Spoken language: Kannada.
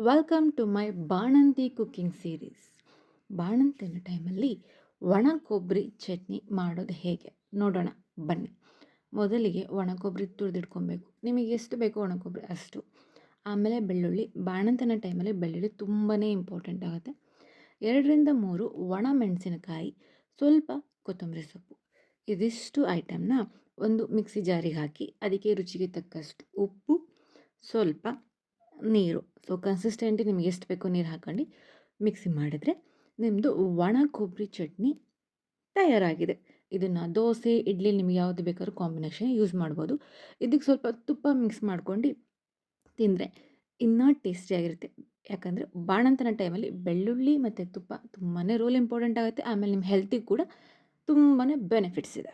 ವೆಲ್ಕಮ್ ಟು ಮೈ ಬಾಣಂತಿ ಕುಕ್ಕಿಂಗ್ ಸೀರೀಸ್. ಬಾಣಂತಿನ ಟೈಮಲ್ಲಿ ಒಣ ಕೊಬ್ಬರಿ ಚಟ್ನಿ ಮಾಡೋದು ಹೇಗೆ ನೋಡೋಣ ಬನ್ನಿ. ಮೊದಲಿಗೆ ಒಣ ಕೊಬ್ಬರಿ ತುರಿದಿಟ್ಕೊಬೇಕು. ನಿಮಗೆ ಎಷ್ಟು ಬೇಕೋ ಒಣ ಕೊಬ್ಬರಿ ಅಷ್ಟು. ಆಮೇಲೆ ಬೆಳ್ಳುಳ್ಳಿ, ಬಾಣಂತಿನ ಟೈಮಲ್ಲಿ ಬೆಳ್ಳುಳ್ಳಿ ತುಂಬಾ ಇಂಪಾರ್ಟೆಂಟ್ ಆಗುತ್ತೆ. 2 3 ಒಣ ಮೆಣಸಿನಕಾಯಿ, ಸ್ವಲ್ಪ ಕೊತ್ತಂಬರಿ ಸೊಪ್ಪು. ಇದಿಷ್ಟು ಐಟಮ್ನ ಒಂದು ಮಿಕ್ಸಿ ಜಾರಿಗೆ ಹಾಕಿ ಅದಕ್ಕೆ ರುಚಿಗೆ ತಕ್ಕಷ್ಟು ಉಪ್ಪು, ಸ್ವಲ್ಪ ನೀರು. ಸೊ ಕನ್ಸಿಸ್ಟೆಂಟಿ ನಿಮಗೆ ಎಷ್ಟು ಬೇಕೋ ನೀರು ಹಾಕ್ಕೊಂಡು ಮಿಕ್ಸಿ ಮಾಡಿದರೆ ನಿಮ್ಮದು ಒಣ ಕೊಬ್ಬರಿ ಚಟ್ನಿ ತಯಾರಾಗಿದೆ. ಇದನ್ನು ದೋಸೆ, ಇಡ್ಲಿ ನಿಮಗೆ ಯಾವುದು ಬೇಕಾದ್ರೂ ಕಾಂಬಿನೇಷನ್ ಯೂಸ್ ಮಾಡ್ಬೋದು. ಇದಕ್ಕೆ ಸ್ವಲ್ಪ ತುಪ್ಪ ಮಿಕ್ಸ್ ಮಾಡ್ಕೊಂಡು ತಿಂದರೆ ಇನ್ನೂ ಟೇಸ್ಟಿಯಾಗಿರುತ್ತೆ. ಯಾಕಂದರೆ ಬಾಣಂತನ ಟೈಮಲ್ಲಿ ಬೆಳ್ಳುಳ್ಳಿ ಮತ್ತು ತುಪ್ಪ ತುಂಬಾ ರೋಲ್ ಇಂಪಾರ್ಟೆಂಟ್ ಆಗುತ್ತೆ. ಆಮೇಲೆ ನಿಮ್ಮ ಹೆಲ್ತಿಗೆ ಕೂಡ ತುಂಬಾ ಬೆನಿಫಿಟ್ಸ್ ಇದೆ.